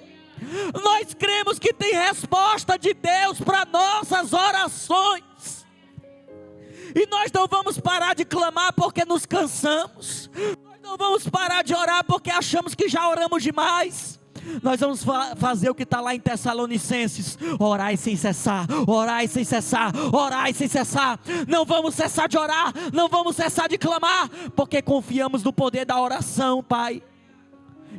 Nós cremos que tem resposta de Deus para nossas orações. E nós não vamos parar de clamar porque nos cansamos. Nós não vamos parar de orar porque achamos que já oramos demais. Nós vamos fazer o que está lá em Tessalonicenses: orai sem cessar, orai sem cessar, orai sem cessar. Não vamos cessar de orar, não vamos cessar de clamar, porque confiamos no poder da oração, Pai.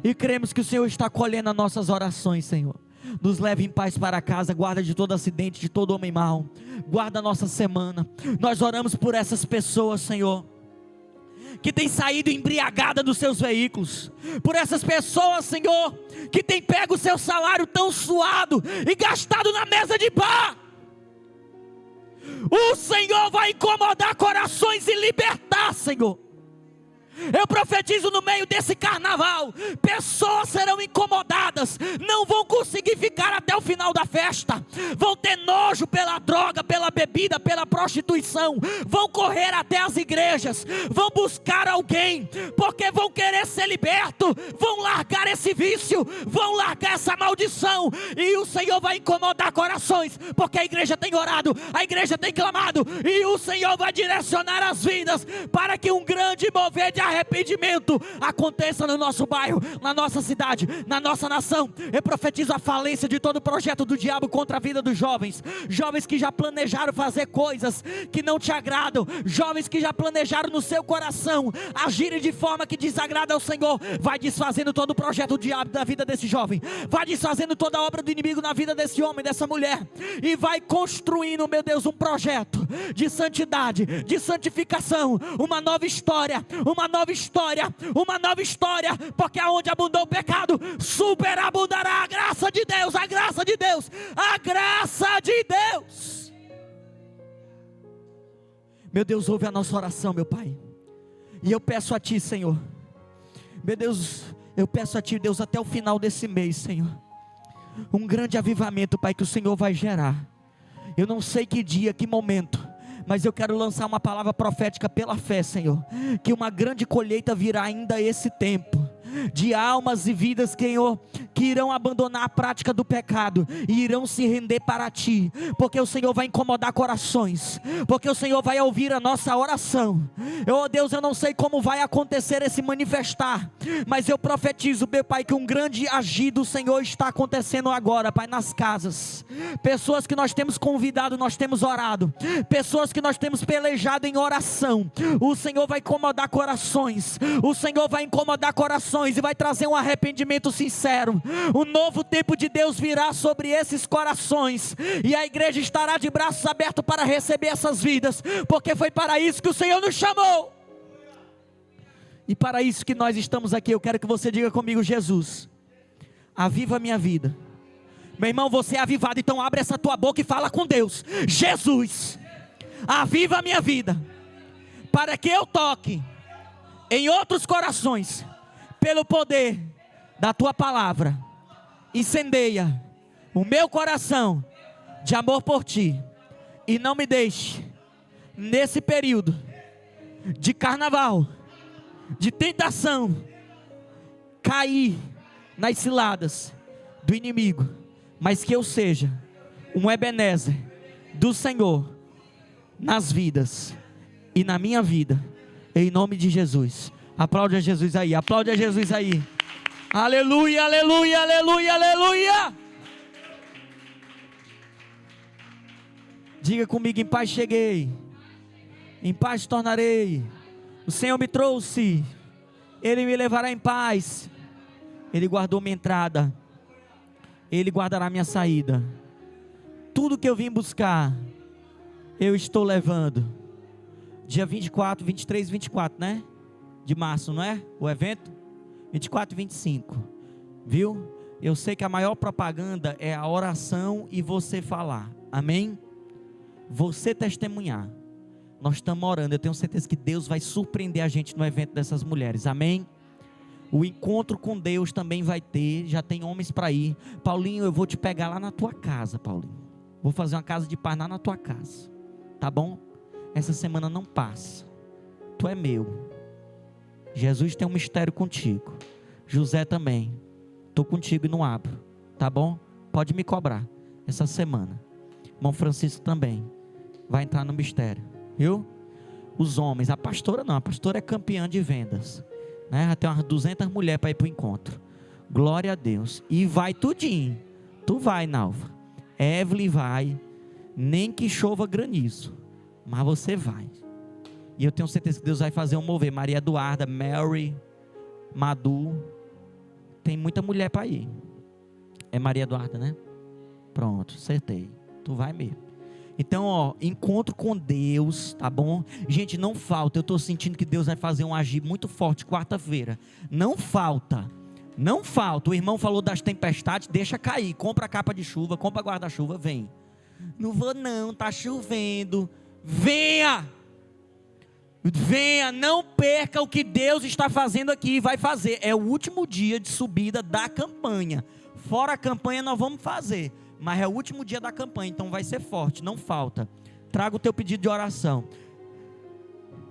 E cremos que o Senhor está colhendo as nossas orações, Senhor. Nos leve em paz para casa, guarda de todo acidente, de todo homem mau, guarda a nossa semana. Nós oramos por essas pessoas, Senhor, que tem saído embriagada dos seus veículos, por essas pessoas, Senhor, que tem pego o seu salário tão suado e gastado na mesa de bar. O Senhor vai incomodar corações e libertar, Senhor. Eu profetizo no meio desse carnaval, pessoas serão incomodadas, não vão conseguir ficar até o final da festa, vão ter nojo pela droga, pela bebida, pela prostituição, vão correr até as igrejas, vão buscar alguém, porque vão querer ser libertos, vão largar esse vício, vão largar essa maldição, e o Senhor vai incomodar corações, porque a igreja tem orado, a igreja tem clamado, e o Senhor vai direcionar as vidas, para que um grande mover de arrependimento arrependimento aconteça no nosso bairro, na nossa cidade, na nossa nação. Eu profetizo a falência de todo projeto do diabo contra a vida dos jovens. Jovens que já planejaram fazer coisas que não te agradam, jovens que já planejaram no seu coração agirem de forma que desagrada ao Senhor. Vai desfazendo todo o projeto do diabo da vida desse jovem, vai desfazendo toda a obra do inimigo na vida desse homem, dessa mulher, e vai construindo, meu Deus, um projeto de santidade, de santificação, uma nova história, uma nova história, uma nova história, porque aonde abundou o pecado, superabundará a graça de Deus, a graça de Deus, a graça de Deus. Meu Deus, ouve a nossa oração, meu Pai, e eu peço a Ti, Senhor, meu Deus, eu peço a Ti, Deus, até o final desse mês, Senhor, um grande avivamento, Pai, que o Senhor vai gerar. Eu não sei que dia, que momento, mas eu quero lançar uma palavra profética pela fé, Senhor, que uma grande colheita virá ainda esse tempo, de almas e vidas, Senhor, que irão abandonar a prática do pecado e irão se render para Ti, porque o Senhor vai incomodar corações, porque o Senhor vai ouvir a nossa oração. Oh Deus, eu não sei como vai acontecer esse manifestar, mas eu profetizo, meu Pai, que um grande agir do Senhor está acontecendo agora, Pai, nas casas. Pessoas que nós temos convidado, nós temos orado, pessoas que nós temos pelejado em oração, o Senhor vai incomodar corações, o Senhor vai incomodar corações e vai trazer um arrependimento sincero. Um novo tempo de Deus virá sobre esses corações, e a igreja estará de braços abertos para receber essas vidas, porque foi para isso que o Senhor nos chamou, e para isso que nós estamos aqui. Eu quero que você diga comigo: Jesus, aviva a minha vida. Meu irmão, você é avivado, então abre essa tua boca e fala com Deus: Jesus, aviva a minha vida, para que eu toque em outros corações, pelo poder da Tua palavra. Incendeia o meu coração de amor por Ti, e não me deixe, nesse período de carnaval, de tentação, cair nas ciladas do inimigo, mas que eu seja um Ebenezer do Senhor nas vidas e na minha vida, em nome de Jesus. Aplaude a Jesus aí, aplaude a Jesus aí. Aleluia, aleluia, aleluia, aleluia. Diga comigo: em paz cheguei, em paz tornarei. O Senhor me trouxe, Ele me levará em paz. Ele guardou minha entrada, Ele guardará minha saída. Tudo que eu vim buscar, eu estou levando. Dia 24, 23 e 24, né? De março, não é? O evento? 24 e 25. Viu? Eu sei que a maior propaganda é a oração e você falar. Amém? Você testemunhar. Nós estamos orando. Eu tenho certeza que Deus vai surpreender a gente no evento dessas mulheres. Amém? O encontro com Deus também vai ter. Já tem homens para ir. Paulinho, eu vou te pegar lá na tua casa, Paulinho. Vou fazer uma casa de paz lá na tua casa. Tá bom? Essa semana não passa. Tu é meu. Jesus tem um mistério contigo. José também. Estou contigo e não abro. Tá bom? Pode me cobrar essa semana. Irmão Francisco também vai entrar no mistério. Viu? Os homens. A pastora não. A pastora é campeã de vendas, né? Já tem umas 200 mulheres para ir para o encontro. Glória a Deus. E vai tudinho. Tu vai, Nalva. Evelyn vai. Nem que chova granizo, mas você vai. E eu tenho certeza que Deus vai fazer um mover. Maria Eduarda, Mary, Madu. Tem muita mulher para ir. É Maria Eduarda, né? Pronto, acertei. Tu vai mesmo. Então, ó, encontro com Deus, tá bom? Gente, não falta. Eu estou sentindo que Deus vai fazer um agir muito forte quarta-feira. Não falta. Não falta. O irmão falou das tempestades. Deixa cair. Compra a capa de chuva, compra guarda-chuva, vem. Não vou não, tá chovendo. Venha. Venha, não perca o que Deus está fazendo aqui e vai fazer. É o último dia de subida da campanha. Fora a campanha nós vamos fazer, mas é o último dia da campanha, então vai ser forte, não falta. Traga o teu pedido de oração.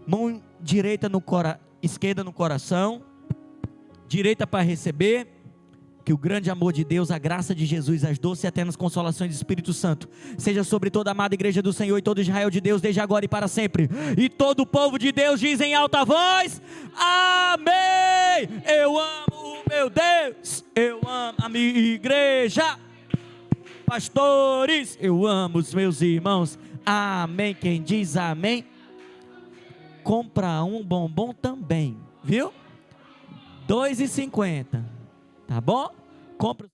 Mão direita no esquerda no coração, direita para receber, Que o grande amor de Deus, a graça de Jesus, as doces e eternas consolações do Espírito Santo, seja sobre toda a amada igreja do Senhor e todo Israel de Deus, desde agora e para sempre. E todo o povo de Deus diz em alta voz: amém. Eu amo o meu Deus, eu amo a minha igreja. Pastores, eu amo os meus irmãos. Amém. Quem diz amém, compra um bombom também, viu? R$ 2,50, tá bom? Compra.